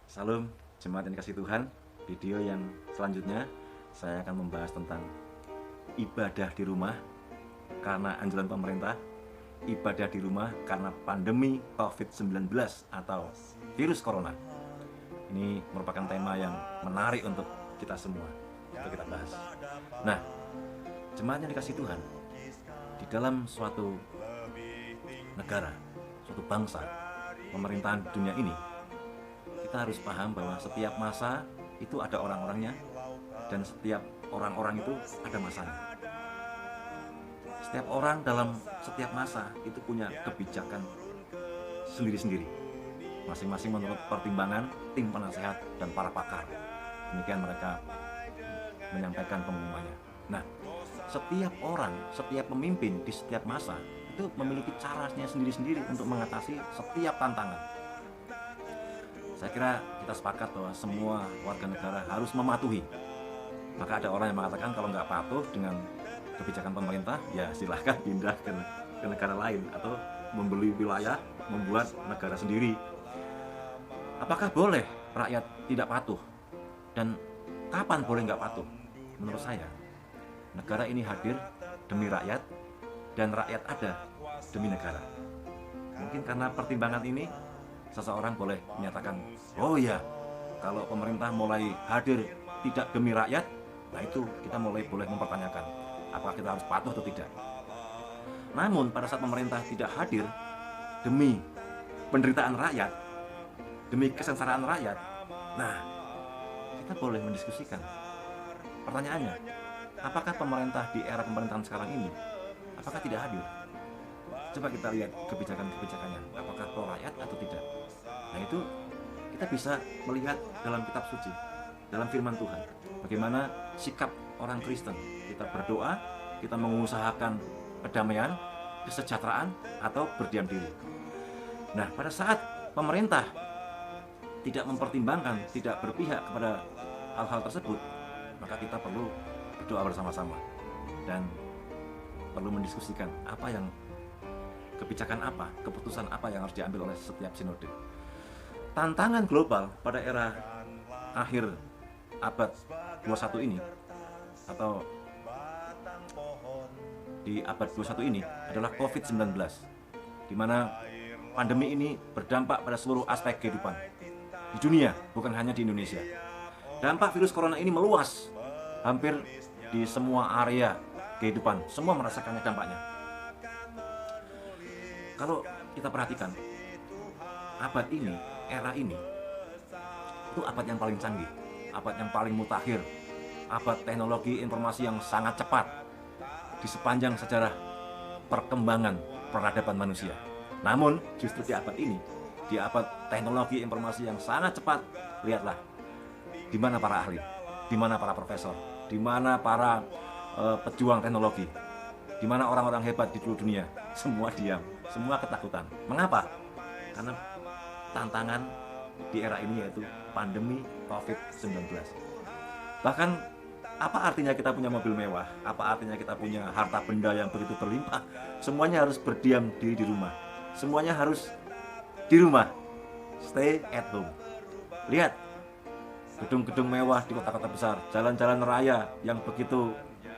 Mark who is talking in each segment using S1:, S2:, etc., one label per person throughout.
S1: Salam jemaat yang dikasih Tuhan. Video yang selanjutnya saya akan membahas tentang ibadah di rumah karena anjuran pemerintah, ibadah di rumah karena pandemi COVID-19 atau virus corona. Ini merupakan tema yang menarik untuk kita semua untuk kita bahas. Nah, jemaat yang dikasih Tuhan, di dalam suatu negara, suatu bangsa, pemerintahan dunia ini, kita harus paham bahwa setiap masa itu ada orang-orangnya dan setiap orang-orang itu ada masanya. Setiap orang dalam setiap masa itu punya kebijakan sendiri-sendiri, masing-masing menurut pertimbangan tim penasehat dan para pakar. Demikian mereka menyampaikan pengumumannya. Nah, setiap orang, setiap pemimpin di setiap masa itu memiliki caranya sendiri-sendiri untuk mengatasi setiap tantangan. Saya kira kita sepakat bahwa semua warga negara harus mematuhi. Maka ada orang yang mengatakan kalau nggak patuh dengan kebijakan pemerintah, ya silahkan pindah ke negara lain atau membeli wilayah, membuat negara sendiri. Apakah boleh rakyat tidak patuh? Dan kapan boleh nggak patuh? Menurut saya, negara ini hadir demi rakyat dan rakyat ada demi negara. Mungkin karena pertimbangan ini, seseorang boleh menyatakan, oh ya, kalau pemerintah mulai hadir tidak demi rakyat, nah itu kita mulai boleh mempertanyakan apakah kita harus patuh atau tidak. Namun pada saat pemerintah tidak hadir demi penderitaan rakyat, demi kesengsaraan rakyat, nah kita boleh mendiskusikan. Pertanyaannya, apakah pemerintah di era pemerintahan sekarang ini, apakah tidak hadir? Coba kita lihat kebijakan-kebijakannya, apakah pro rakyat atau tidak. Nah itu kita bisa melihat dalam kitab suci, dalam firman Tuhan, bagaimana sikap orang Kristen. Kita berdoa, kita mengusahakan kedamaian, kesejahteraan, atau berdiam diri. Nah, pada saat pemerintah tidak mempertimbangkan, tidak berpihak kepada hal-hal tersebut, maka kita perlu berdoa bersama-sama dan perlu mendiskusikan kebijakan apa, keputusan apa yang harus diambil oleh setiap sinode. Tantangan global pada era akhir abad 21 ini atau di abad 21 ini adalah COVID-19, di mana pandemi ini berdampak pada seluruh aspek kehidupan di dunia, bukan hanya di Indonesia. Dampak virus corona ini meluas hampir di semua area kehidupan, semua merasakannya dampaknya. Kalau kita perhatikan, abad ini, era ini, itu abad yang paling canggih, abad yang paling mutakhir, abad teknologi informasi yang sangat cepat di sepanjang sejarah perkembangan peradaban manusia. Namun, justru di abad ini, di abad teknologi informasi yang sangat cepat, lihatlah, di mana para ahli, di mana para profesor, di mana para pejuang teknologi, di mana orang-orang hebat di seluruh dunia, semua diam, semua ketakutan. Mengapa? Karena tantangan di era ini yaitu pandemi COVID-19. Bahkan apa artinya kita punya mobil mewah? Apa artinya kita punya harta benda yang begitu berlimpah? Semuanya harus berdiam diri di rumah. Semuanya harus di rumah. Stay at home. Lihat gedung-gedung mewah di kota-kota besar, jalan-jalan raya yang begitu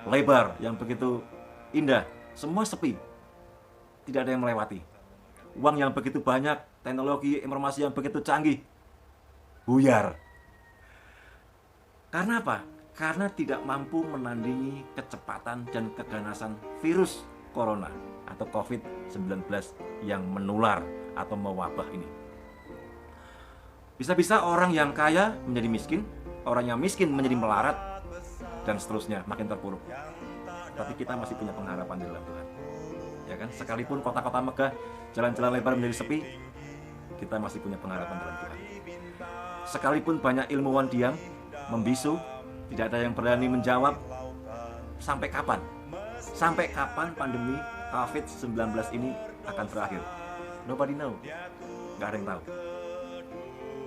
S1: lebar, yang begitu indah, semua sepi. Tidak ada yang melewati. Uang yang begitu banyak, teknologi informasi yang begitu canggih, buyar. Karena apa? Karena tidak mampu menandingi kecepatan dan keganasan virus corona atau COVID-19 yang menular atau mewabah ini. Bisa-bisa orang yang kaya menjadi miskin, orang yang miskin menjadi melarat, dan seterusnya, makin terpuruk. Tapi kita masih punya pengharapan di dalam Tuhan. Ya kan? Sekalipun kota-kota megah, jalan-jalan lebar menjadi sepi, kita masih punya pengharapan dalam Tuhan. Sekalipun banyak ilmuwan diam, membisu, tidak ada yang berani menjawab, sampai kapan? Sampai kapan pandemi COVID-19 ini akan berakhir? Nobody know. Gak ada yang tahu.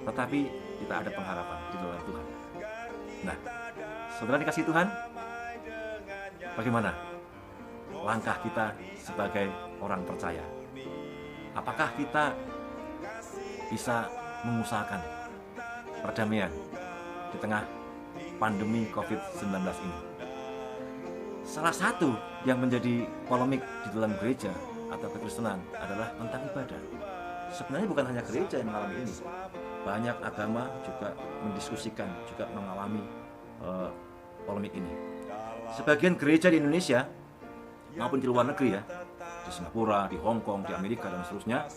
S1: Tetapi kita ada pengharapan di dalam Tuhan. Nah, saudara dikasih Tuhan, bagaimana langkah kita sebagai orang percaya? Apakah kita bisa mengusahakan perdamaian di tengah pandemi COVID-19 ini. Salah satu yang menjadi polemik di dalam gereja atau kekristenan adalah tentang ibadah. Sebenarnya bukan hanya gereja yang mengalami ini, banyak agama juga mendiskusikan, juga mengalami polemik ini. Sebagian gereja di Indonesia maupun di luar negeri ya, di Singapura, di Hong Kong, di Amerika dan seterusnya,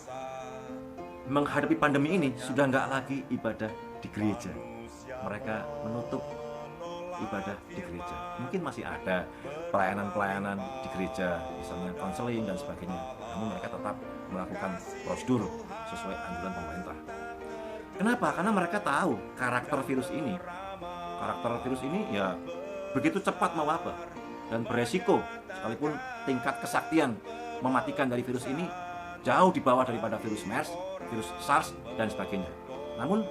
S1: menghadapi pandemi ini sudah nggak lagi ibadah di gereja. Mereka menutup ibadah di gereja. Mungkin masih ada pelayanan-pelayanan di gereja, misalnya konseling dan sebagainya. Namun mereka tetap melakukan prosedur sesuai anjuran pemerintah. Kenapa? Karena mereka tahu karakter virus ini. Karakter virus ini ya begitu cepat mewabah dan beresiko, sekalipun tingkat kesaktian mematikan dari virus ini jauh di bawah daripada virus MERS, virus SARS dan sebagainya. Namun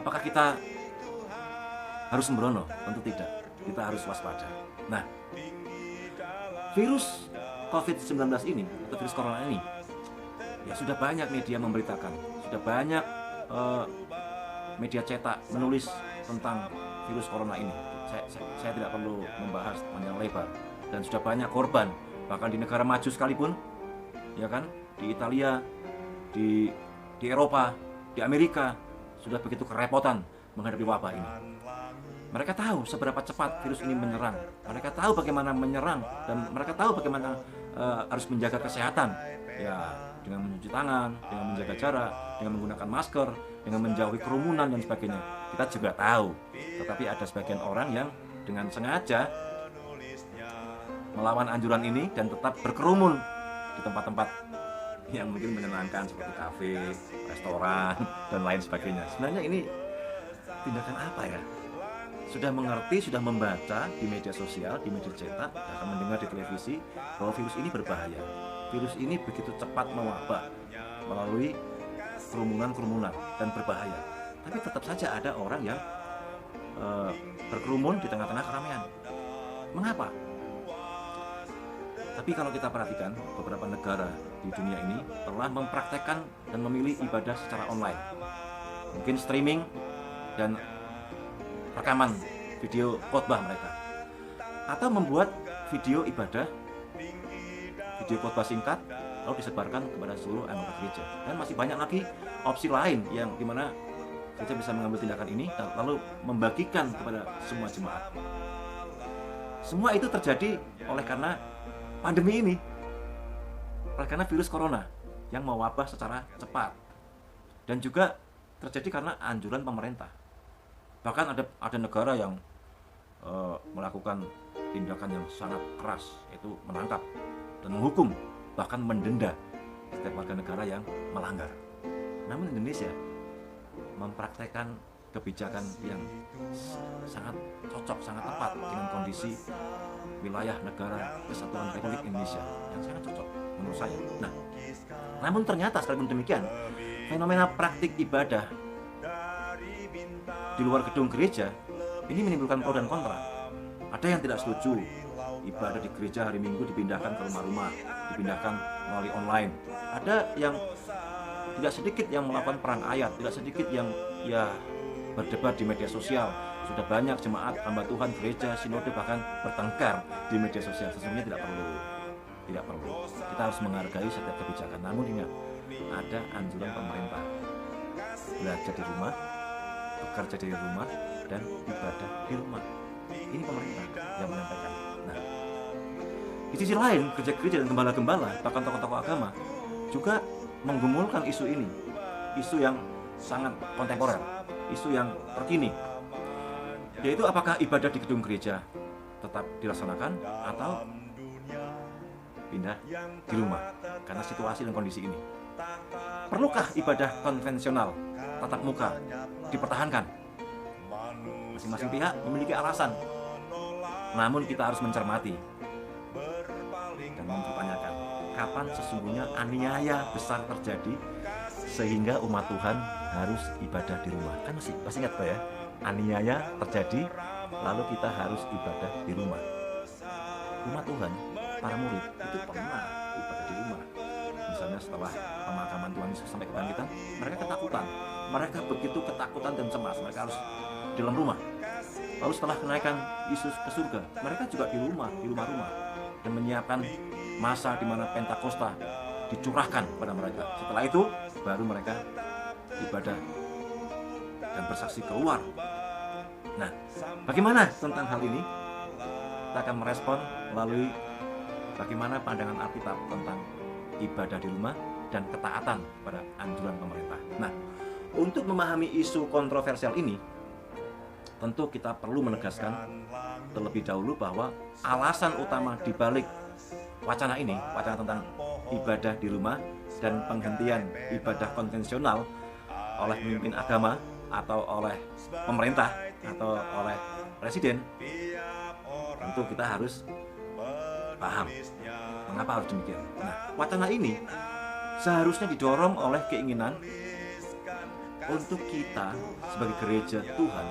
S1: apakah kita harus sembrono? Tentu tidak. Kita harus waspada. Nah, virus COVID-19 ini atau virus corona ini ya sudah banyak media memberitakan, sudah banyak media cetak menulis tentang virus corona ini. Saya tidak perlu membahas panjang lebar, dan sudah banyak korban bahkan di negara maju sekalipun, ya kan, di Italia, di Eropa, di Amerika sudah begitu kerepotan menghadapi wabah ini. Mereka tahu seberapa cepat virus ini menyerang, mereka tahu bagaimana menyerang, dan mereka tahu bagaimana harus menjaga kesehatan, ya, dengan mencuci tangan, dengan menjaga jarak, dengan menggunakan masker, dengan menjauhi kerumunan dan sebagainya. Kita juga tahu, tetapi ada sebagian orang yang dengan sengaja melawan anjuran ini dan tetap berkerumun di tempat-tempat yang mungkin menyenangkan seperti kafe, restoran, dan lain sebagainya. Sebenarnya ini tindakan apa ya? Sudah mengerti, sudah membaca di media sosial, di media cetak, bahkan mendengar di televisi bahwa virus ini berbahaya. Virus ini begitu cepat mewabah melalui kerumunan-kerumunan dan berbahaya. Tapi tetap saja ada orang yang berkerumun di tengah-tengah keramaian. Mengapa? Tapi kalau kita perhatikan, beberapa negara di dunia ini telah mempraktekkan dan memilih ibadah secara online. Mungkin streaming dan rekaman video khotbah mereka, atau membuat video ibadah, video khotbah singkat lalu disebarkan kepada seluruh anggota gereja. Dan masih banyak lagi opsi lain yang dimana gereja bisa mengambil tindakan ini dan lalu membagikan kepada semua jemaat. Semua itu terjadi oleh karena pandemi ini, oleh karena virus corona yang mewabah secara cepat, dan juga terjadi karena anjuran pemerintah. Bahkan ada negara yang melakukan tindakan yang sangat keras, yaitu menangkap dan menghukum, bahkan mendenda setiap warga negara yang melanggar. Namun Indonesia mempraktekkan kebijakan yang sangat cocok, sangat tepat dengan kondisi wilayah negara Kesatuan Republik Indonesia yang sangat cocok menurut saya. Nah, namun ternyata sekalipun demikian, fenomena praktik ibadah di luar gedung gereja ini menimbulkan pro dan kontra. Ada yang tidak setuju ibadah di gereja hari Minggu dipindahkan ke rumah-rumah, dipindahkan melalui online. Ada yang tidak sedikit yang melakukan perang ayat, tidak sedikit yang berdebat di media sosial. Sudah banyak jemaat hamba Tuhan, gereja, sinode bahkan bertengkar di media sosial. Sesungguhnya tidak perlu. Kita harus menghargai setiap kebijakan. Namun ingat, ada anjuran pemerintah. Belajar di rumah, bekerja dari rumah, dan ibadah di rumah. Ini pemerintah yang menyampaikan. Nah, di sisi lain, gereja-gereja dan gembala-gembala, bahkan tokoh-tokoh agama juga menggumulkan isu ini, isu yang sangat kontemporer, isu yang terkini, yaitu apakah ibadah di gedung gereja tetap dilaksanakan atau pindah di rumah karena situasi dan kondisi ini. Perlukah ibadah konvensional tatap muka dipertahankan? Masing-masing pihak memiliki alasan. Namun kita harus mencermati dan mempertanyakan kapan sesungguhnya aniaya besar terjadi sehingga umat Tuhan harus ibadah di rumah. Kan masih ingat Pak ya? Aniaya terjadi lalu kita harus ibadah di rumah. Umat Tuhan, para murid itu pernah ibadah di rumah. misalnya setelah pemakaman Tuhan Yesus sampai kebangkitan, mereka ketakutan. Mereka begitu ketakutan dan cemas, mereka harus di dalam rumah. Lalu setelah kenaikan Yesus ke surga, mereka juga di rumah-rumah dan menyiapkan masa di mana Pentakosta dicurahkan pada mereka. Setelah itu baru mereka ibadah dan bersaksi keluar. Nah, bagaimana tentang hal ini? Kita akan merespon melalui bagaimana pandangan Alkitab tentang ibadah di rumah dan ketaatan pada anjuran pemerintah. Nah, untuk memahami isu kontroversial ini, tentu kita perlu menegaskan terlebih dahulu bahwa alasan utama dibalik wacana ini, wacana tentang ibadah di rumah dan penghentian ibadah konvensional oleh pemimpin agama atau oleh pemerintah atau oleh presiden, tentu kita harus paham mengapa harus demikian. Nah, wacana ini seharusnya didorong oleh keinginan untuk kita sebagai gereja Tuhan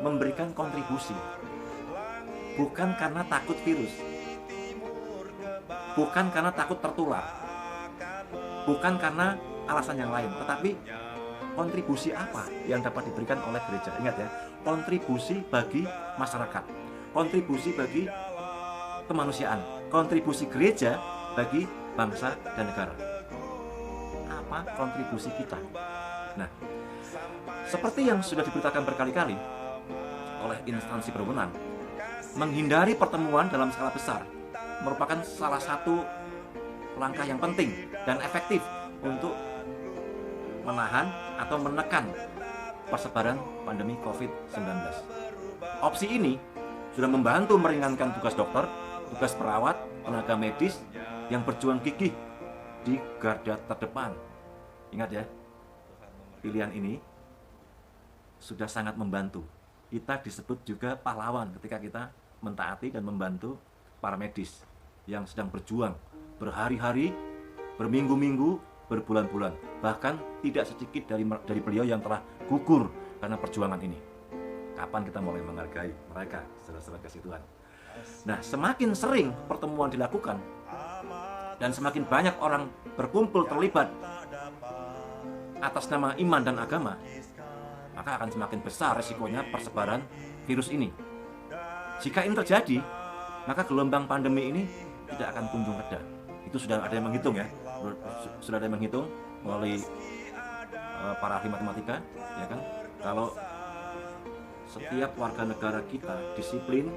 S1: memberikan kontribusi, bukan karena takut virus, bukan karena takut tertular, bukan karena alasan yang lain, tetapi kontribusi apa yang dapat diberikan oleh gereja. Ingat ya, kontribusi bagi masyarakat, kontribusi bagi kemanusiaan, kontribusi gereja bagi bangsa dan negara. Apa kontribusi kita? Nah, seperti yang sudah diberitakan berkali-kali oleh instansi berwenang, menghindari pertemuan dalam skala besar merupakan salah satu langkah yang penting dan efektif untuk menahan atau menekan persebaran pandemi COVID-19. Opsi ini sudah membantu meringankan tugas dokter, tugas perawat, tenaga medis yang berjuang gigih di garda terdepan. Ingat ya, pilihan ini sudah sangat membantu. Kita disebut juga pahlawan ketika kita mentaati dan membantu para medis yang sedang berjuang berhari-hari, berminggu-minggu, berbulan-bulan. Bahkan tidak sedikit dari beliau yang telah gugur karena perjuangan ini. Kapan kita mulai menghargai mereka, saudara-saudara kasih Tuhan? Nah, semakin sering pertemuan dilakukan dan semakin banyak orang berkumpul terlibat atas nama iman dan agama, maka akan semakin besar resikonya persebaran virus ini. Jika ini terjadi, maka gelombang pandemi ini tidak akan kunjung reda. Itu sudah ada yang menghitung ya, sudah ada yang menghitung melalui para ahli matematika, ya kan? Kalau setiap warga negara kita disiplin,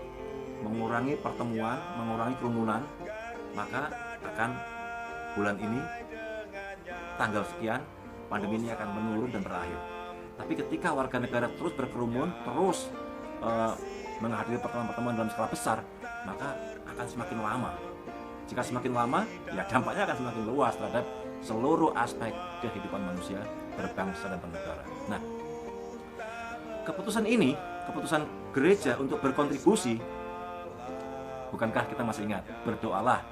S1: mengurangi pertemuan, mengurangi kerumunan, maka akan bulan ini, tanggal sekian, pandemi ini akan menurun dan berakhir. Tapi ketika warga negara terus berkerumun, terus menghadiri pertemuan-pertemuan dalam skala besar, maka akan semakin lama. Jika semakin lama, ya dampaknya akan semakin luas terhadap seluruh aspek kehidupan manusia, berbangsa dan bernegara. Nah, keputusan ini, keputusan gereja untuk berkontribusi, bukankah kita masih ingat, berdoalah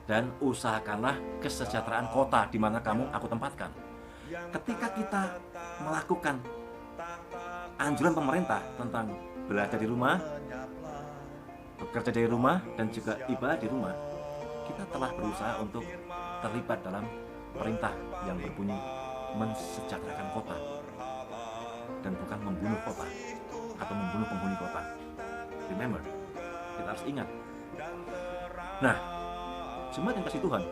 S1: dan usahakanlah kesejahteraan kota di mana aku tempatkan. Ketika kita melakukan anjuran pemerintah tentang belajar di rumah, bekerja dari rumah, dan juga ibadah di rumah, kita telah berusaha untuk terlibat dalam perintah yang berbunyi mensejahterakan kota dan bukan membunuh kota atau membunuh penghuni kota. Remember, kita harus ingat. Nah, jemaat yang kasih Tuhan,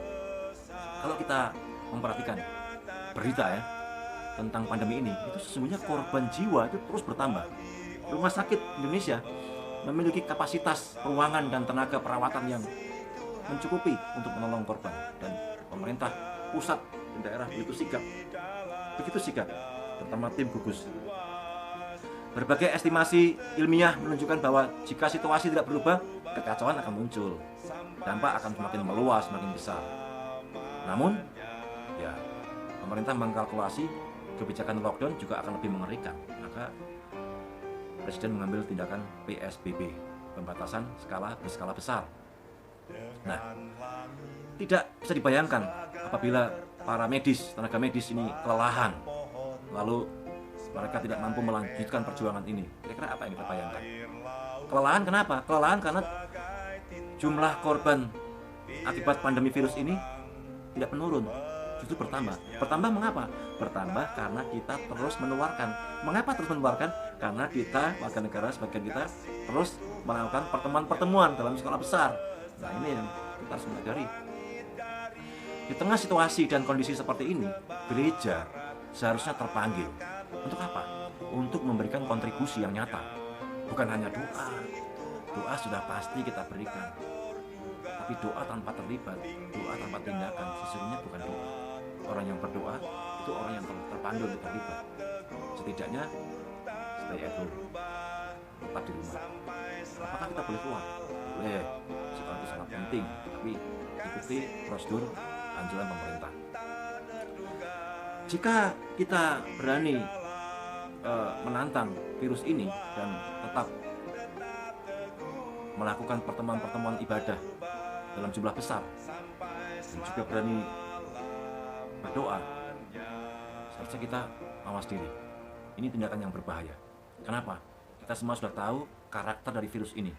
S1: kalau kita memperhatikan berita ya tentang pandemi ini, itu sesungguhnya korban jiwa itu terus bertambah. Rumah sakit Indonesia memiliki kapasitas ruangan dan tenaga perawatan yang mencukupi untuk menolong korban, dan pemerintah pusat dan daerah begitu sigap, terutama tim gugus. Berbagai estimasi ilmiah menunjukkan bahwa jika situasi tidak berubah, kekacauan akan muncul, dampak akan semakin meluas, semakin besar. Namun, ya, pemerintah mengkalkulasi kebijakan lockdown juga akan lebih mengerikan, maka Presiden mengambil tindakan PSBB, pembatasan berskala besar. Nah, tidak bisa dibayangkan apabila para tenaga medis ini kelelahan, lalu mereka tidak mampu melanjutkan perjuangan ini. Kira-kira apa yang kita bayangkan? Kelelahan kenapa? Kelelahan karena jumlah korban akibat pandemi virus ini tidak menurun, justru bertambah. Bertambah mengapa? Bertambah karena kita terus menularkan. Mengapa terus menularkan? Karena kita, warga negara sebagian kita, terus melakukan pertemuan-pertemuan dalam skala besar. Nah, ini yang kita harus menyadari. Di tengah situasi dan kondisi seperti ini, gereja seharusnya terpanggil. Untuk apa? Untuk memberikan kontribusi yang nyata. Bukan hanya doa. Doa sudah pasti kita berikan. Tapi doa tanpa terlibat, doa tanpa tindakan, sesungguhnya bukan doa. Orang yang berdoa itu orang yang terpanggil untuk terlibat. Setidaknya stay at home, tetap di rumah. Apakah kita boleh keluar? Boleh, setelah itu sangat penting. Tapi ikuti prosedur anjuran pemerintah. Jika kita berani menantang virus ini dan tetap melakukan pertemuan-pertemuan ibadah dalam jumlah besar dan juga berani berdoa, seharusnya kita mawas diri. Ini tindakan yang berbahaya. Kenapa? Kita semua sudah tahu karakter dari virus ini,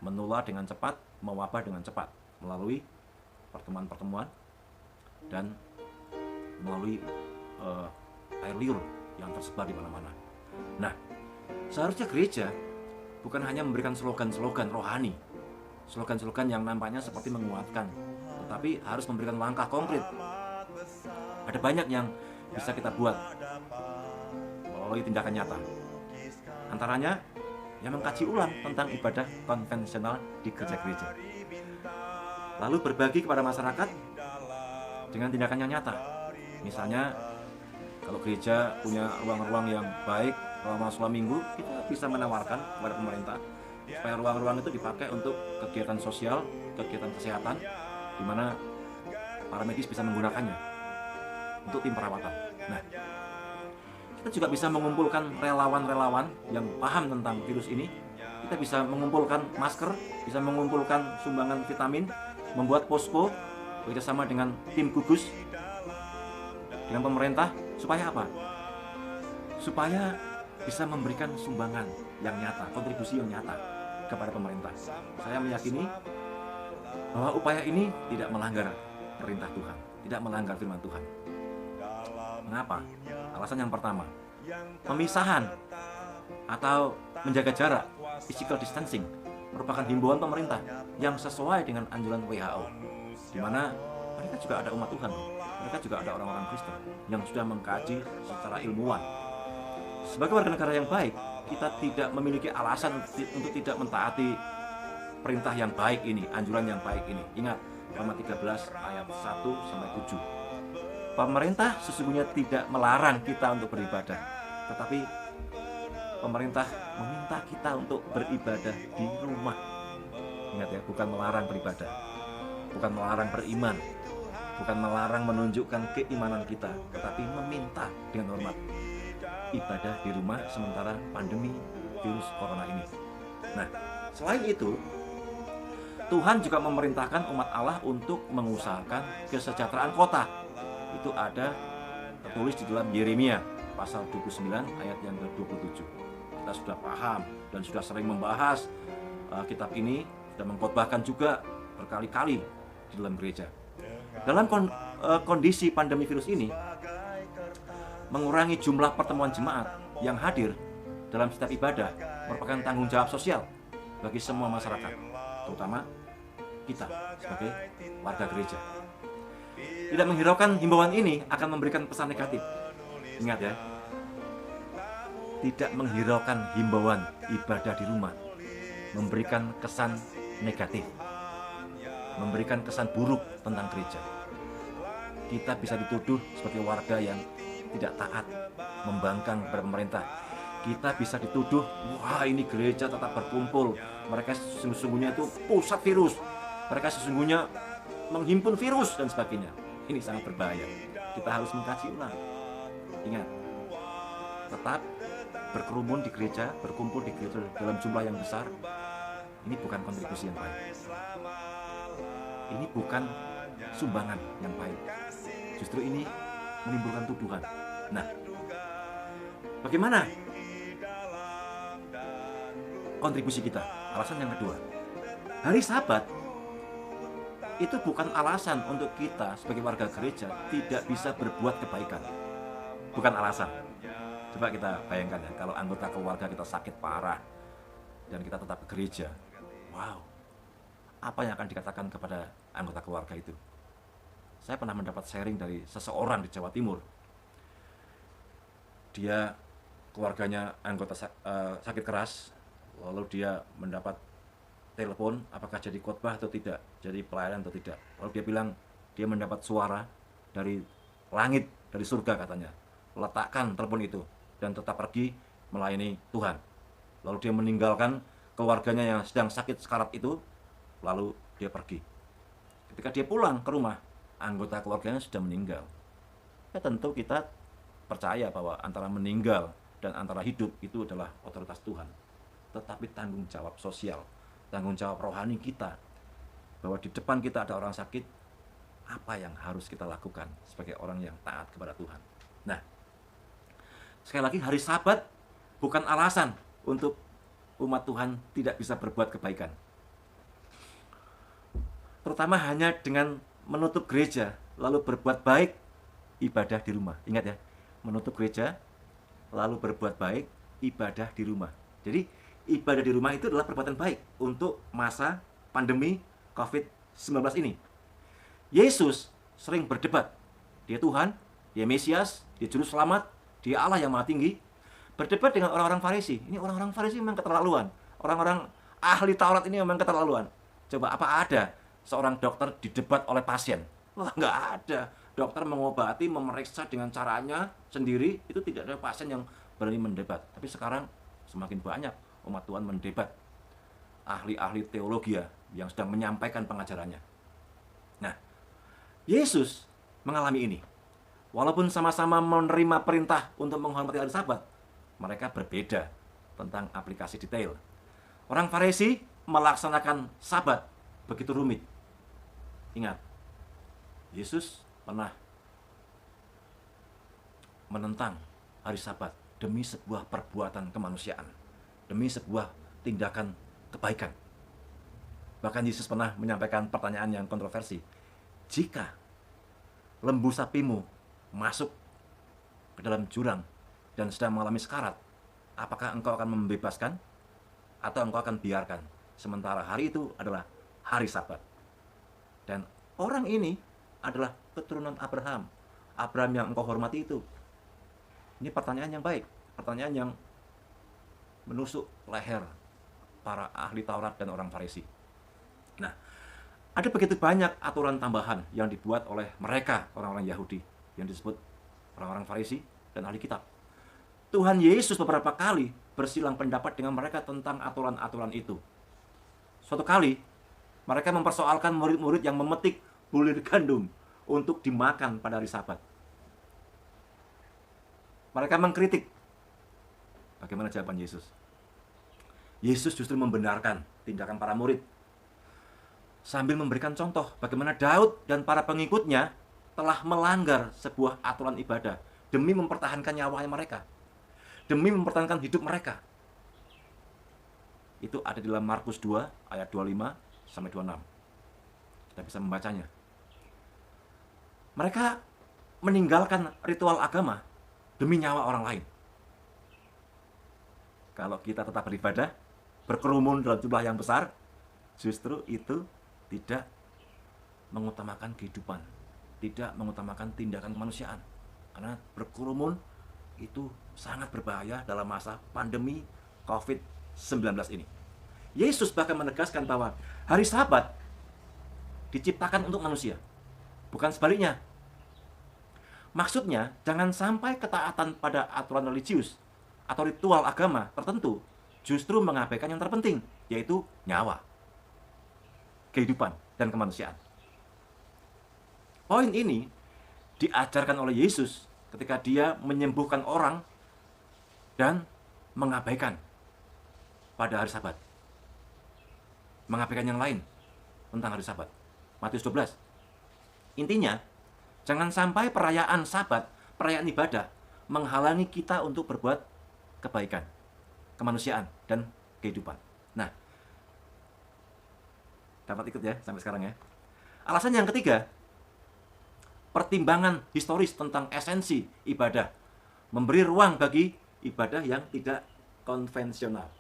S1: menular dengan cepat, mewabah dengan cepat melalui pertemuan-pertemuan dan melalui air liur yang tersebar di mana-mana. Nah, seharusnya gereja bukan hanya memberikan slogan-slogan rohani, slogan-slogan yang nampaknya seperti menguatkan, tetapi harus memberikan langkah konkret. Ada banyak yang bisa kita buat melalui tindakan nyata. Antaranya, yang mengkaji ulang tentang ibadah konvensional di gereja-gereja. Lalu berbagi kepada masyarakat dengan tindakan yang nyata. Misalnya, kalau gereja punya ruang-ruang yang baik, ruang sholat minggu, kita bisa menawarkan kepada pemerintah supaya ruang-ruang itu dipakai untuk kegiatan sosial, kegiatan kesehatan, di mana para medis bisa menggunakannya untuk tim perawatan. Nah, kita juga bisa mengumpulkan relawan-relawan yang paham tentang virus ini. Kita bisa mengumpulkan masker, bisa mengumpulkan sumbangan vitamin, membuat posko bekerjasama dengan tim gugus, dengan pemerintah, supaya apa? Supaya bisa memberikan sumbangan yang nyata, kontribusi yang nyata kepada pemerintah. Saya meyakini bahwa upaya ini tidak melanggar perintah Tuhan, tidak melanggar firman Tuhan. Mengapa? Alasan yang pertama, pemisahan atau menjaga jarak, physical distancing, merupakan himbauan pemerintah yang sesuai dengan anjuran WHO, di mana mereka juga ada umat Tuhan, mereka juga ada orang-orang Kristen yang sudah mengkaji secara ilmuwan. Sebagai warga negara yang baik, kita tidak memiliki alasan untuk tidak mentaati perintah yang baik ini, anjuran yang baik ini. Ingat, Roma 13 ayat 1-7. Pemerintah sesungguhnya tidak melarang kita untuk beribadah, tetapi pemerintah meminta kita untuk beribadah di rumah. Ingat ya, bukan melarang beribadah, bukan melarang beriman, bukan melarang menunjukkan keimanan kita, tetapi meminta dengan hormat ibadah di rumah sementara pandemi virus corona ini. Nah, selain itu, Tuhan juga memerintahkan umat Allah untuk mengusahakan kesejahteraan kota. Itu ada tertulis di dalam Yeremia pasal 29 ayat yang ke-27. Kita sudah paham dan sudah sering membahas kitab ini, sudah mengkhotbahkan juga berkali-kali di dalam gereja. Dalam kondisi pandemi virus ini, mengurangi jumlah pertemuan jemaat yang hadir dalam setiap ibadah merupakan tanggung jawab sosial bagi semua masyarakat, terutama kita sebagai warga gereja. Tidak menghiraukan himbauan ini akan memberikan pesan negatif. Ingat ya, tidak menghiraukan himbauan ibadah di rumah memberikan kesan negatif, memberikan kesan buruk tentang gereja. Kita bisa dituduh sebagai warga yang tidak taat, membangkang kepada pemerintah. Kita bisa dituduh, wah ini gereja tetap berkumpul, mereka sesungguhnya itu pusat virus, mereka sesungguhnya menghimpun virus dan sebagainya. Ini sangat berbahaya. Kita harus mengkaji ulang. Ingat, tetap berkerumun di gereja, berkumpul di gereja dalam jumlah yang besar, ini bukan kontribusi yang baik. Ini bukan sumbangan yang baik. Justru ini menimbulkan tuduhan. Nah, bagaimana kontribusi kita? Alasan yang kedua, hari Sabat itu bukan alasan untuk kita sebagai warga gereja tidak bisa berbuat kebaikan. Bukan alasan. Coba kita bayangkan ya, kalau anggota keluarga kita sakit parah dan kita tetap ke gereja. Wow, apa yang akan dikatakan kepada anggota keluarga itu? Saya pernah mendapat sharing dari seseorang di Jawa Timur. Dia keluarganya anggota sakit keras, lalu dia mendapat telepon apakah jadi khotbah atau tidak, jadi pelayanan atau tidak. Lalu dia bilang dia mendapat suara dari langit, dari surga katanya. Letakkan telepon itu dan tetap pergi melayani Tuhan. Lalu dia meninggalkan keluarganya yang sedang sakit sekarat itu, lalu dia pergi. Ketika dia pulang ke rumah, anggota keluarganya sudah meninggal. Ya tentu kita percaya bahwa antara meninggal dan antara hidup itu adalah otoritas Tuhan. Tetapi tanggung jawab sosial, tanggung jawab rohani kita, bahwa di depan kita ada orang sakit, apa yang harus kita lakukan sebagai orang yang taat kepada Tuhan. Nah, sekali lagi, hari Sabat bukan alasan untuk umat Tuhan tidak bisa berbuat kebaikan. Terutama hanya dengan menutup gereja, lalu berbuat baik, ibadah di rumah. Ingat ya, menutup gereja, lalu berbuat baik, ibadah di rumah. Jadi, ibadah di rumah itu adalah perbuatan baik untuk masa pandemi COVID-19 ini. Yesus sering berdebat. Dia Tuhan, dia Mesias, dia Juru Selamat, dia Allah yang Maha Tinggi. Berdebat dengan orang-orang Farisi. Ini orang-orang Farisi memang keterlaluan. Orang-orang ahli Taurat ini memang keterlaluan. Coba apa ada seorang dokter didebat oleh pasien? Wah, nggak ada. Dokter mengobati, memeriksa dengan caranya sendiri. Itu tidak ada pasien yang berani mendebat. Tapi sekarang semakin banyak umat Tuhan mendebat ahli-ahli teologi yang sedang menyampaikan pengajarannya. Nah, Yesus mengalami ini. Walaupun sama-sama menerima perintah untuk menghormati hari Sabat, mereka berbeda tentang aplikasi detail. Orang Farisi melaksanakan Sabat begitu rumit. Ingat, Yesus pernah menentang hari Sabat demi sebuah perbuatan kemanusiaan, demi sebuah tindakan kebaikan. Bahkan Yesus pernah menyampaikan pertanyaan yang kontroversi. Jika lembu sapimu masuk ke dalam jurang dan sedang mengalami sekarat, apakah engkau akan membebaskan atau engkau akan biarkan? Sementara hari itu adalah hari Sabat. Dan orang ini adalah keturunan Abraham. Abraham yang engkau hormati itu. Ini pertanyaan yang baik, pertanyaan yang menusuk leher para ahli Taurat dan orang Farisi. Nah, ada begitu banyak aturan tambahan yang dibuat oleh mereka, orang-orang Yahudi, yang disebut orang-orang Farisi dan ahli kitab. Tuhan Yesus beberapa kali bersilang pendapat dengan mereka tentang aturan-aturan itu. Suatu kali, mereka mempersoalkan murid-murid yang memetik bulir gandum untuk dimakan pada hari Sabat. Mereka mengkritik. Bagaimana jawaban Yesus? Yesus justru membenarkan tindakan para murid, sambil memberikan contoh bagaimana Daud dan para pengikutnya telah melanggar sebuah aturan ibadah demi mempertahankan nyawanya mereka, demi mempertahankan hidup mereka. Itu ada di dalam Markus 2 ayat 25 sampai 26. Kita bisa membacanya. Mereka meninggalkan ritual agama demi nyawa orang lain. Kalau kita tetap beribadah, berkerumun dalam jumlah yang besar, justru itu tidak mengutamakan kehidupan, tidak mengutamakan tindakan kemanusiaan. Karena berkerumun itu sangat berbahaya dalam masa pandemi COVID-19 ini. Yesus bahkan menegaskan bahwa hari Sabat diciptakan untuk manusia, bukan sebaliknya. Maksudnya, jangan sampai ketaatan pada aturan religius atau ritual agama tertentu justru mengabaikan yang terpenting, yaitu nyawa, kehidupan, dan kemanusiaan. Poin ini diajarkan oleh Yesus ketika dia menyembuhkan orang dan mengabaikan pada hari Sabat. Mengabaikan yang lain tentang hari Sabat. Matius 12. Intinya, jangan sampai perayaan Sabat, perayaan ibadah, menghalangi kita untuk berbuat kebaikan, kemanusiaan, dan kehidupan. Nah, dapat ikut ya sampai sekarang ya. Alasan yang ketiga, pertimbangan historis tentang esensi ibadah, memberi ruang bagi ibadah yang tidak konvensional.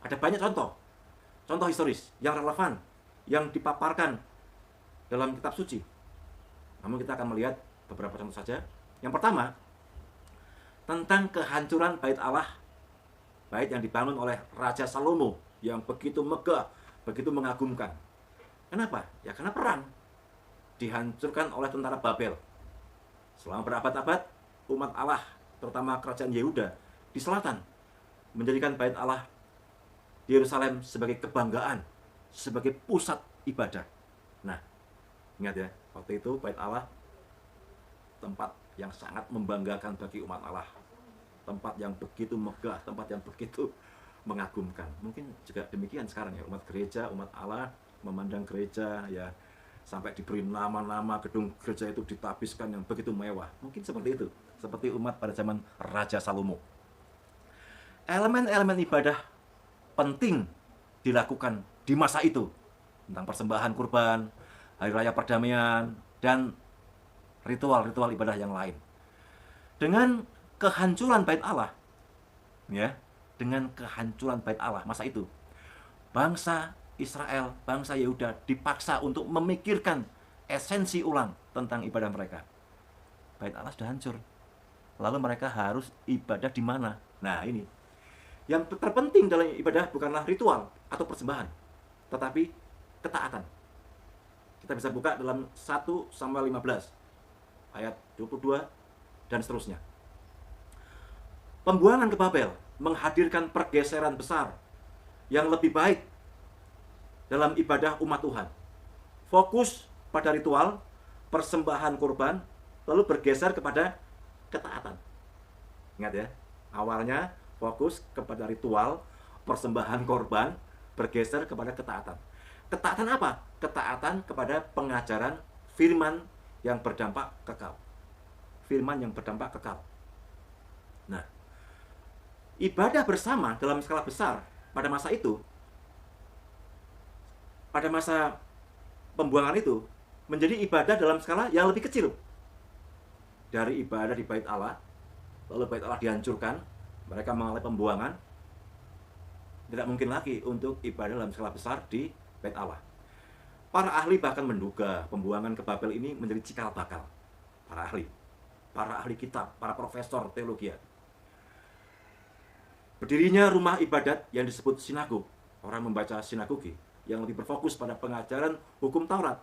S1: Ada banyak contoh historis yang relevan, yang dipaparkan dalam kitab suci. Namun kita akan melihat beberapa contoh saja. Yang pertama, tentang kehancuran bait Allah, bait yang dibangun oleh Raja Salomo yang begitu megah, begitu mengagumkan. Kenapa? Ya karena perang. Dihancurkan oleh tentara Babel. Selama berabad-abad, umat Allah, terutama kerajaan Yehuda di selatan, menjadikan bait Allah di Yerusalem sebagai kebanggaan, sebagai pusat ibadah. Nah, ingat ya, waktu itu bait Allah tempat yang sangat membanggakan bagi umat Allah, tempat yang begitu megah, tempat yang begitu mengagumkan. Mungkin juga demikian sekarang ya, umat gereja, umat Allah memandang gereja ya sampai diberi nama-nama, gedung gereja itu ditapiskan yang begitu mewah. Mungkin seperti itu, seperti umat pada zaman Raja Salomo. Elemen-elemen ibadah penting dilakukan di masa itu, tentang persembahan kurban, hari raya perdamaian, dan ritual-ritual ibadah yang lain. Dengan kehancuran bait Allah, ya, dengan kehancuran bait Allah masa itu, bangsa Israel, bangsa Yehuda dipaksa untuk memikirkan esensi ulang tentang ibadah mereka. Bait Allah sudah hancur. Lalu mereka harus ibadah di mana? Nah, ini. Yang terpenting dalam ibadah bukanlah ritual atau persembahan, tetapi ketaatan. Kita bisa buka dalam 1 Samuel 15 ayat 22 dan seterusnya. Pembuangan ke Babel menghadirkan pergeseran besar yang lebih baik dalam ibadah umat Tuhan. Fokus pada ritual, persembahan kurban, lalu bergeser kepada ketaatan. Ingat ya, awalnya fokus kepada ritual, persembahan korban, bergeser kepada ketaatan. Ketaatan apa? Ketaatan kepada pengajaran firman yang berdampak kekal. Firman yang berdampak kekal. Nah, ibadah bersama dalam skala besar pada masa itu, pada masa pembuangan itu, menjadi ibadah dalam skala yang lebih kecil. Dari ibadah di bait Allah, lalu bait Allah dihancurkan, mereka mengalami pembuangan, tidak mungkin lagi untuk ibadah dalam skala besar di bait Allah. Para ahli bahkan menduga pembuangan ke Babel ini menjadi cikal bakal. Para ahli kitab, para profesor teologi. Berdirinya rumah ibadat yang disebut sinagog, orang membaca sinagogi, yang lebih berfokus pada pengajaran hukum Taurat,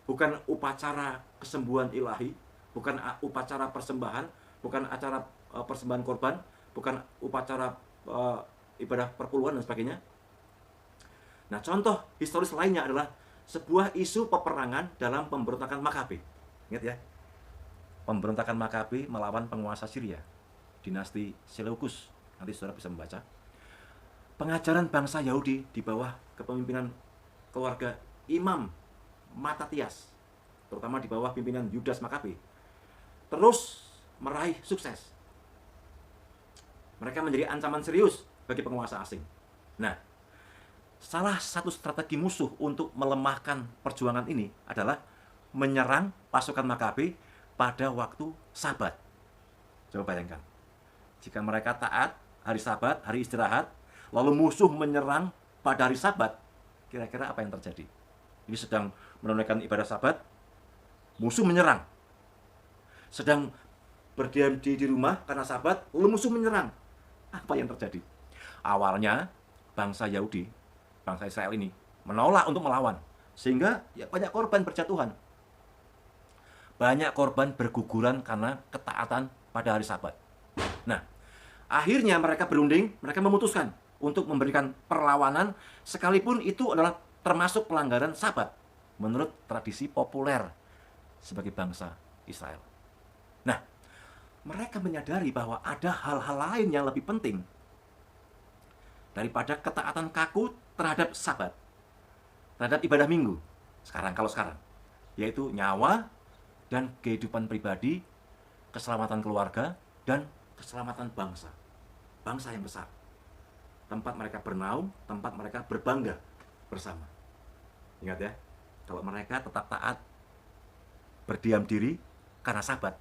S1: bukan upacara kesembuhan ilahi, bukan upacara persembahan, bukan acara persembahan korban, bukan upacara ibadah perpuluhan dan sebagainya. Nah, contoh historis lainnya adalah sebuah isu peperangan dalam pemberontakan Makabe. Ingat ya, pemberontakan Makabe melawan penguasa Syria, dinasti Seleukus. Nanti saudara bisa membaca. Pengajaran bangsa Yahudi di bawah kepemimpinan keluarga Imam Matatias, terutama di bawah pimpinan Yudas Makabe, terus meraih sukses. Mereka menjadi ancaman serius bagi penguasa asing. Nah, salah satu strategi musuh untuk melemahkan perjuangan ini adalah menyerang pasukan Makabe pada waktu Sabat. Coba bayangkan, jika mereka taat hari Sabat, hari istirahat, lalu musuh menyerang pada hari Sabat, kira-kira apa yang terjadi? Ini sedang menunaikan ibadah Sabat, musuh menyerang. Sedang berdiam di rumah karena Sabat, lalu musuh menyerang. Apa yang terjadi? Awalnya bangsa Yahudi, bangsa Israel ini menolak untuk melawan, sehingga ya banyak korban berjatuhan, banyak korban berguguran karena ketaatan pada hari Sabat. Nah, akhirnya mereka berunding, mereka memutuskan untuk memberikan perlawanan, sekalipun itu adalah termasuk pelanggaran Sabat menurut tradisi populer sebagai bangsa Israel. Nah, mereka menyadari bahwa ada hal-hal lain yang lebih penting daripada ketaatan kaku terhadap Sabat, terhadap ibadah minggu kalau sekarang, yaitu nyawa dan kehidupan pribadi, keselamatan keluarga, dan keselamatan bangsa yang besar, tempat mereka bernaung, tempat mereka berbangga bersama. Ingat ya, Kalau mereka tetap taat, berdiam diri karena Sabat,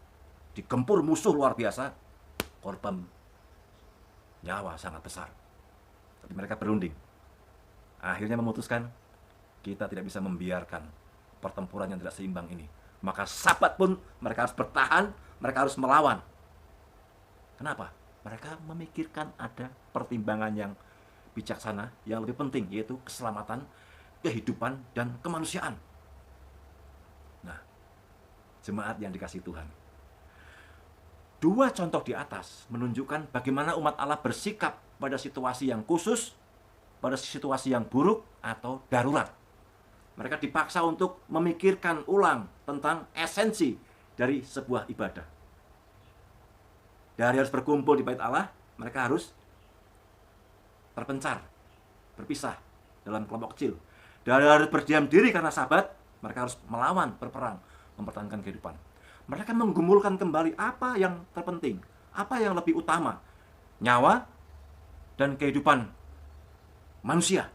S1: digempur musuh luar biasa, korban nyawa sangat besar. Tapi mereka berunding. Akhirnya memutuskan, kita tidak bisa membiarkan pertempuran yang tidak seimbang ini. Maka Sabat pun mereka harus bertahan, mereka harus melawan. Kenapa? Mereka memikirkan ada pertimbangan yang bijaksana, yang lebih penting, yaitu keselamatan, kehidupan, dan kemanusiaan. Nah, jemaat yang dikasihi Tuhan, dua contoh di atas menunjukkan bagaimana umat Allah bersikap pada situasi yang khusus, pada situasi yang buruk atau darurat. Mereka dipaksa untuk memikirkan ulang tentang esensi dari sebuah ibadah. Dari harus berkumpul di bait Allah, mereka harus terpencar, berpisah dalam kelompok kecil. Dari harus berdiam diri karena Sabat, mereka harus melawan, berperang, mempertahankan kehidupan. Mereka menggumulkan kembali apa yang terpenting, apa yang lebih utama, nyawa dan kehidupan manusia,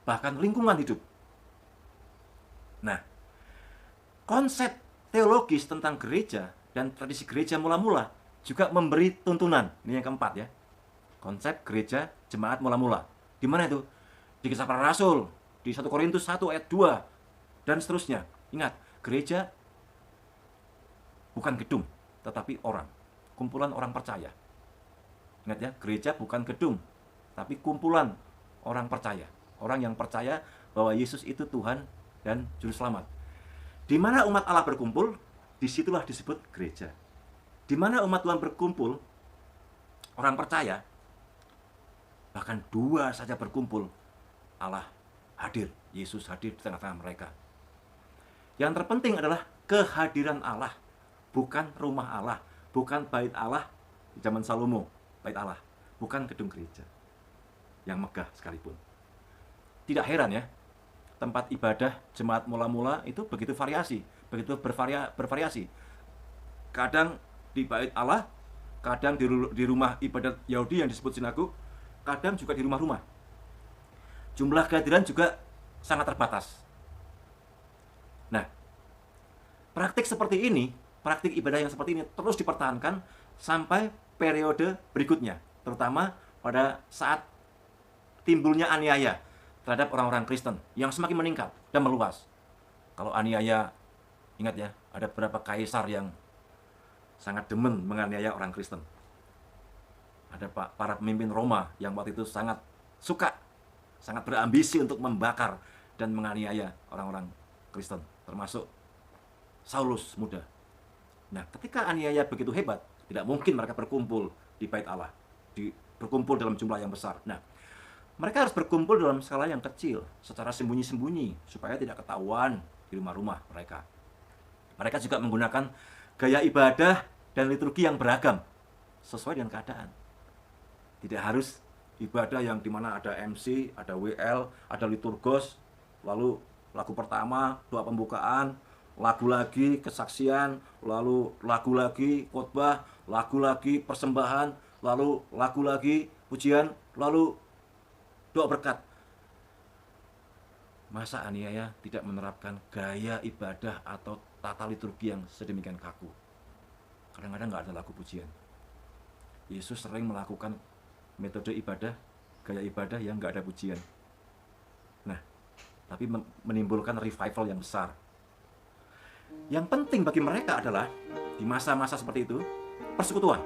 S1: bahkan lingkungan hidup. Nah, konsep teologis tentang gereja dan tradisi gereja mula-mula juga memberi tuntunan. Ini yang keempat ya. Konsep gereja jemaat mula-mula. Di mana itu? Di Kisah Para Rasul, di 1 Korintus 1 ayat 2 dan seterusnya. Ingat, gereja bukan gedung, tetapi orang, kumpulan orang percaya. Ingat ya, gereja bukan gedung, tapi kumpulan orang percaya. Orang yang percaya bahwa Yesus itu Tuhan dan Juru Selamat. Di mana umat Allah berkumpul, disitulah disebut gereja. Di mana umat Tuhan berkumpul, orang percaya, bahkan dua saja berkumpul, Allah hadir, Yesus hadir di tengah-tengah mereka. Yang terpenting adalah kehadiran Allah, bukan rumah Allah, bukan bait Allah di zaman Salomo, bait Allah, bukan gedung gereja yang megah sekalipun. Tidak heran ya, tempat ibadah jemaat mula-mula itu begitu bervariasi. Kadang di bait Allah, kadang di rumah ibadat Yahudi yang disebut sinagog, kadang juga di rumah-rumah. Jumlah kehadiran juga sangat terbatas. Nah, praktik seperti ini, praktik ibadah yang seperti ini terus dipertahankan sampai periode berikutnya, terutama pada saat timbulnya aniaya terhadap orang-orang Kristen yang semakin meningkat dan meluas. Kalau aniaya, ingat ya, ada beberapa kaisar yang sangat demen menganiaya orang Kristen. Ada para pemimpin Roma yang waktu itu sangat suka, sangat berambisi untuk membakar dan menganiaya orang-orang Kristen, termasuk Saulus muda. Nah, ketika aniaya begitu hebat, tidak mungkin mereka berkumpul di bait Allah, berkumpul dalam jumlah yang besar. Nah, mereka harus berkumpul dalam skala yang kecil, secara sembunyi-sembunyi, supaya tidak ketahuan di rumah-rumah mereka. Mereka juga menggunakan gaya ibadah dan liturgi yang beragam, sesuai dengan keadaan. Tidak harus ibadah yang dimana ada MC, ada WL, ada liturgos, lalu lagu pertama, doa pembukaan, lagu lagi, kesaksian, lalu lagu lagi, khotbah, lagu lagi, persembahan, lalu lagu lagi, pujian, lalu doa berkat. Masa aniaya tidak menerapkan gaya ibadah atau tata liturgi yang sedemikian kaku? Kadang-kadang nggak ada lagu pujian. Yesus sering melakukan metode ibadah, gaya ibadah yang nggak ada pujian. Nah, tapi menimbulkan revival yang besar. Yang penting bagi mereka adalah di masa-masa seperti itu, persekutuan.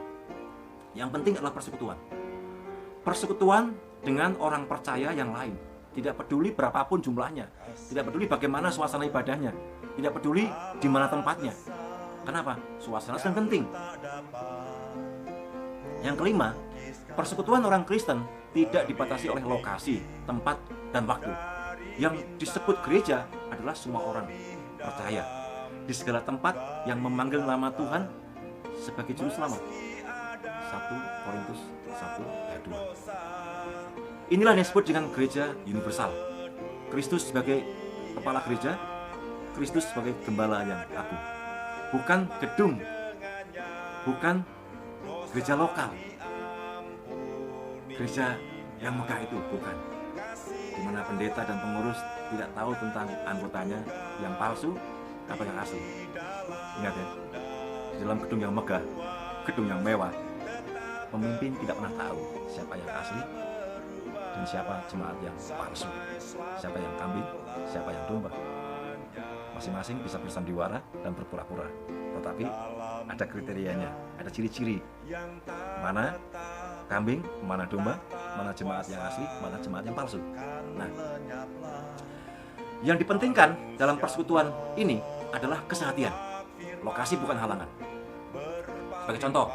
S1: Yang penting adalah persekutuan. Persekutuan dengan orang percaya yang lain. Tidak peduli berapapun jumlahnya, tidak peduli bagaimana suasana ibadahnya, tidak peduli di mana tempatnya. Kenapa? Suasana sedang penting. Yang kelima, persekutuan orang Kristen tidak dibatasi oleh lokasi, tempat, dan waktu. Yang disebut gereja adalah semua orang percaya di segala tempat yang memanggil nama Tuhan sebagai Juru Selamat. 1 Korintus 1 ayat 2. Inilah yang disebut dengan gereja universal. Kristus sebagai kepala gereja, Kristus sebagai gembala yang agung. Bukan gedung, bukan gereja lokal, gereja yang megah itu bukan. di mana pendeta dan pengurus tidak tahu tentang anggotanya yang palsu apa yang asli. Ingat ya, di dalam gedung yang megah, gedung yang mewah, pemimpin tidak pernah tahu siapa yang asli dan siapa jemaat yang palsu, siapa yang kambing, siapa yang domba. Masing-masing bisa bersandiwara dan berpura-pura, tetapi ada kriterianya, ada ciri-ciri mana kambing, mana domba, mana jemaat yang asli, mana jemaat yang palsu. Nah, yang dipentingkan dalam persekutuan ini adalah kesehatian. Lokasi bukan halangan. Sebagai contoh,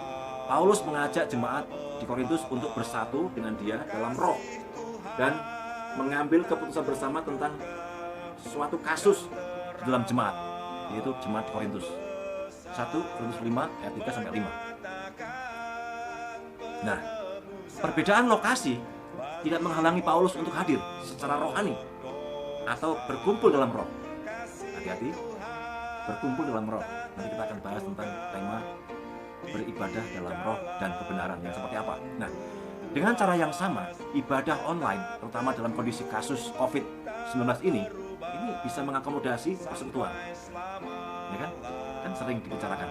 S1: Paulus mengajak jemaat di Korintus untuk bersatu dengan dia dalam roh dan mengambil keputusan bersama tentang suatu kasus di dalam jemaat, yaitu jemaat di Korintus. 1 Korintus 5 ayat 3 sampai 5. Nah, perbedaan lokasi tidak menghalangi Paulus untuk hadir secara rohani atau berkumpul dalam roh. Hati-hati, berkumpul dalam roh. Nanti kita akan bahas tentang tema beribadah dalam roh dan kebenaran yang seperti apa. Nah, dengan cara yang sama, ibadah online, terutama dalam kondisi kasus COVID-19 ini bisa mengakomodasi persekutuan. Ya kan? Kan sering dibicarakan.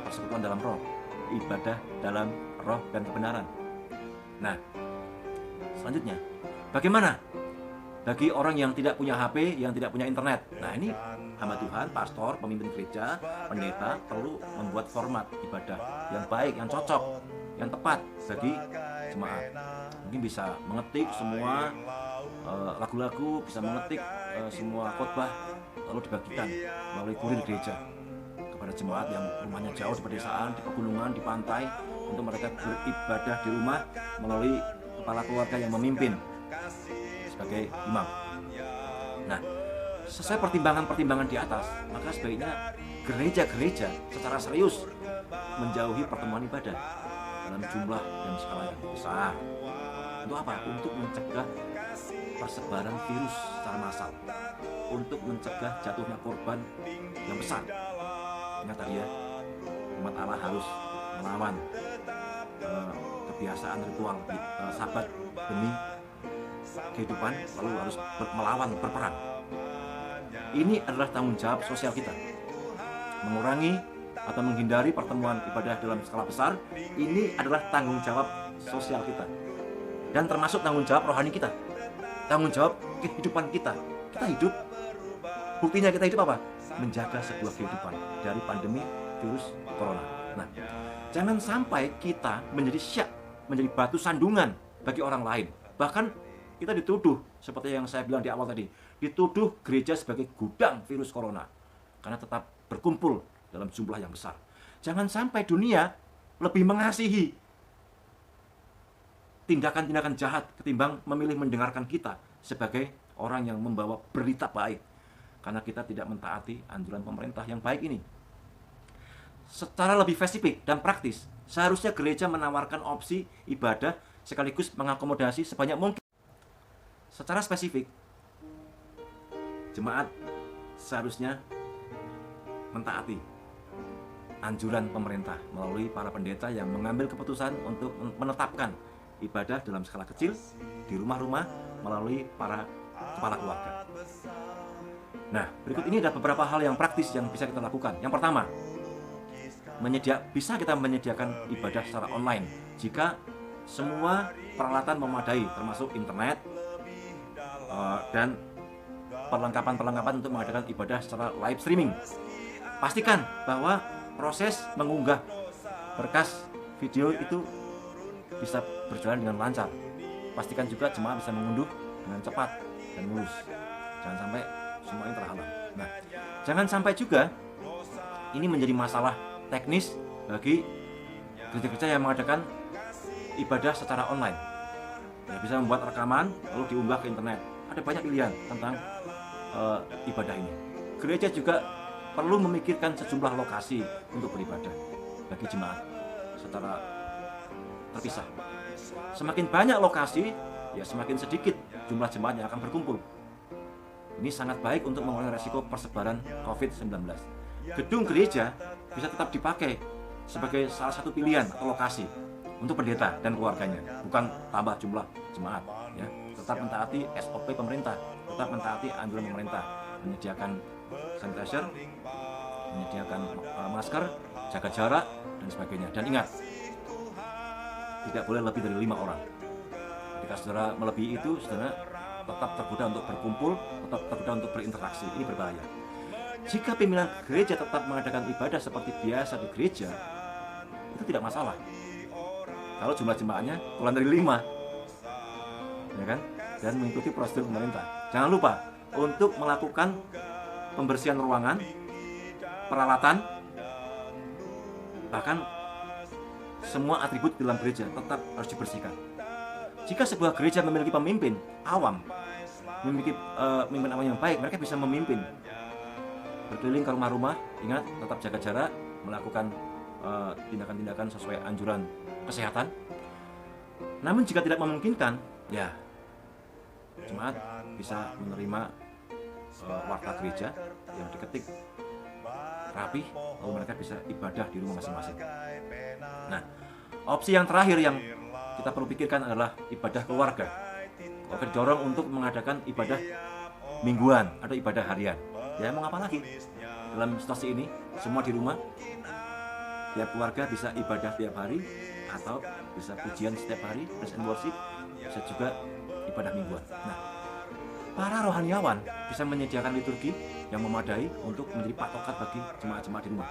S1: Persekutuan dalam roh, ibadah dalam roh dan kebenaran. Nah, selanjutnya, bagaimana bagi orang yang tidak punya HP, yang tidak punya internet? Nah, ini hamba Tuhan, pastor, pemimpin gereja, pendeta perlu membuat format ibadah yang baik, yang cocok, yang tepat bagi jemaat. Mungkin bisa mengetik semua lagu-lagu, bisa mengetik semua khotbah lalu dibagikan melalui kurir gereja kepada jemaat yang rumahnya jauh di pedesaan, di pegunungan, di pantai, untuk mereka beribadah di rumah melalui kepala keluarga yang memimpin sebagai imam. Nah, sesuai pertimbangan-pertimbangan di atas, maka sebaiknya gereja-gereja secara serius menjauhi pertemuan ibadah dalam jumlah dan skala yang besar. Untuk apa? Untuk mencegah persebaran virus secara massal, untuk mencegah jatuhnya korban yang besar. Ingat tadi ya, umat Allah harus melawan kebiasaan ritual sabat demi kehidupan, lalu harus melawan berperang. Ini adalah tanggung jawab sosial kita. Mengurangi atau menghindari pertemuan ibadah dalam skala besar, ini adalah tanggung jawab sosial kita. Dan termasuk tanggung jawab rohani kita. Tanggung jawab kehidupan kita. Kita hidup, buktinya kita hidup apa? Menjaga sebuah kehidupan dari pandemi virus corona. Nah, jangan sampai kita menjadi syak, menjadi batu sandungan bagi orang lain. Bahkan kita dituduh, seperti yang saya bilang di awal tadi, dituduh gereja sebagai gudang virus corona karena tetap berkumpul dalam jumlah yang besar. Jangan sampai dunia lebih mengasihi tindakan-tindakan jahat ketimbang memilih mendengarkan kita sebagai orang yang membawa berita baik, karena kita tidak mentaati anjuran pemerintah yang baik ini. Secara lebih spesifik dan praktis, seharusnya gereja menawarkan opsi ibadah sekaligus mengakomodasi sebanyak mungkin. Secara spesifik, jemaat seharusnya mentaati anjuran pemerintah melalui para pendeta yang mengambil keputusan untuk menetapkan ibadah dalam skala kecil di rumah-rumah melalui para kepala keluarga. Nah, berikut ini ada beberapa hal yang praktis yang bisa kita lakukan. Yang pertama, bisa kita menyediakan ibadah secara online jika semua peralatan memadai, termasuk internet dan perlengkapan-perlengkapan untuk mengadakan ibadah secara live streaming. Pastikan bahwa proses mengunggah berkas video itu bisa berjalan dengan lancar. Pastikan juga jemaat bisa mengunduh dengan cepat dan mulus. Jangan sampai semua ini terhalang. Nah, jangan sampai juga ini menjadi masalah teknis bagi gereja-gereja yang mengadakan ibadah secara online. Ya, bisa membuat rekaman lalu diunggah ke internet. Ada banyak pilihan tentang ibadah ini. Gereja juga perlu memikirkan sejumlah lokasi untuk beribadah bagi jemaat secara terpisah. Semakin banyak lokasi, ya semakin sedikit jumlah jemaat yang akan berkumpul. Ini sangat baik untuk mengurangi resiko persebaran COVID-19. Gedung gereja bisa tetap dipakai sebagai salah satu pilihan atau lokasi untuk pendeta dan keluarganya, bukan tambah jumlah jemaat, ya. tetap mentaati SOP pemerintah, tetap mentaati anjuran pemerintah, menyediakan sanitizer, menyediakan masker, jaga jarak, dan sebagainya. Dan ingat, tidak boleh lebih dari 5 orang. Ketika saudara melebihi itu, saudara tetap tergoda untuk berkumpul, tetap tergoda untuk berinteraksi. Ini berbahaya. Jika pimpinan gereja tetap mengadakan ibadah seperti biasa di gereja, itu tidak masalah. Kalau jumlah jemaatnya kurang dari 5, ya kan? Dan mengikuti prosedur pemerintah. Jangan lupa untuk melakukan pembersihan ruangan, peralatan, bahkan semua atribut dalam gereja tetap harus dibersihkan. Jika sebuah gereja memiliki pemimpin awam, memiliki pemimpin awam yang baik, mereka bisa memimpin berkeliling ke rumah-rumah. Ingat, tetap jaga jarak, melakukan tindakan-tindakan sesuai anjuran kesehatan. Namun jika tidak memungkinkan, ya jemaat bisa menerima warta gereja yang diketik rapi, lalu mereka bisa ibadah di rumah masing-masing. Nah, opsi yang terakhir yang kita perlu pikirkan adalah ibadah keluarga. Kita dorong untuk mengadakan ibadah mingguan atau ibadah harian. Ya, mau apa lagi? Dalam situasi ini, semua di rumah, tiap keluarga bisa ibadah tiap hari, atau bisa pujian setiap hari, praise and worship, bisa juga ibadah mingguan. Nah, para rohaniawan bisa menyediakan liturgi yang memadai untuk menjadi patokan bagi jemaat-jemaat di rumah.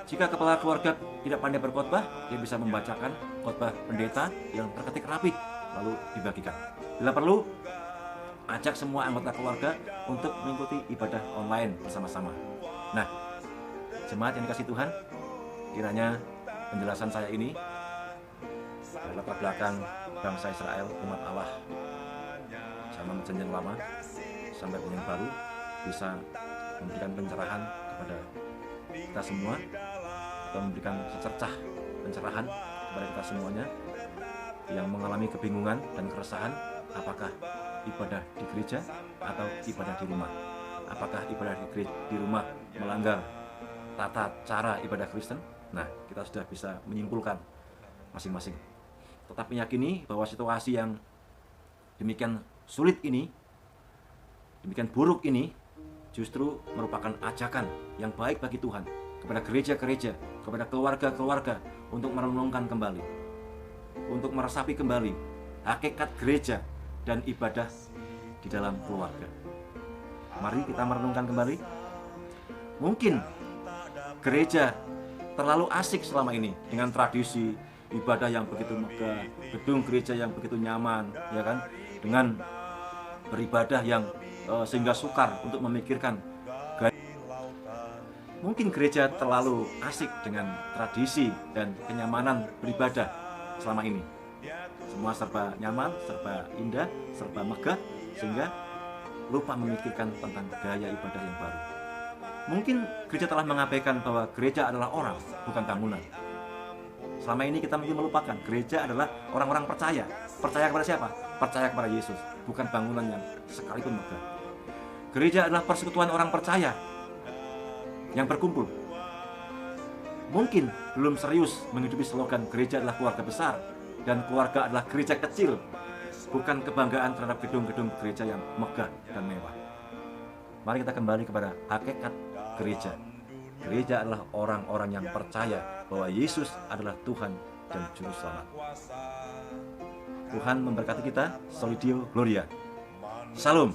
S1: Jika kepala keluarga tidak pandai berkhotbah, dia bisa membacakan khotbah pendeta yang terketik rapi, lalu dibagikan. Bila perlu, ajak semua anggota keluarga untuk mengikuti ibadah online bersama-sama. Nah, jemaat yang dikasihi Tuhan, kiranya penjelasan saya ini dari latar belakang bangsa Israel, umat Allah, zaman perjanjian lama sampai perjanjian baru, bisa memberikan pencerahan kepada kita semua, atau memberikan secercah pencerahan kepada kita semuanya yang mengalami kebingungan dan keresahan, apakah ibadah di gereja atau ibadah di rumah. Apakah ibadah di rumah melanggar tata cara ibadah Kristen? Nah, kita sudah bisa menyimpulkan masing-masing. Tetap meyakini bahwa situasi yang demikian sulit ini, demikian buruk ini, justru merupakan ajakan yang baik bagi Tuhan kepada gereja-gereja, kepada keluarga-keluarga untuk merenungkan kembali, untuk meresapi kembali hakikat gereja dan ibadah di dalam keluarga. Mari kita merenungkan kembali. Mungkin gereja terlalu asik selama ini dengan tradisi ibadah yang begitu megah, gedung gereja yang begitu nyaman, ya kan? Dengan beribadah yang sehingga sukar untuk memikirkan gaya. Mungkin gereja terlalu asik dengan tradisi dan kenyamanan beribadah selama ini. Semua serba nyaman, serba indah, serba megah, sehingga lupa memikirkan tentang gaya ibadah yang baru. Mungkin gereja telah mengabaikan bahwa gereja adalah orang, bukan bangunan. Selama ini kita mungkin melupakan gereja adalah orang-orang percaya. Percaya kepada siapa? Percaya kepada Yesus, bukan bangunan yang sekalipun megah. Gereja adalah persekutuan orang percaya yang berkumpul. Mungkin belum serius menghidupi slogan gereja adalah keluarga besar dan keluarga adalah gereja kecil, bukan kebanggaan terhadap gedung-gedung gereja yang megah dan mewah. Mari kita kembali kepada hakikat gereja. Gereja adalah orang-orang yang percaya bahwa Yesus adalah Tuhan dan Juru Selamat. Tuhan memberkati kita. Soli Deo Gloria. Shalom.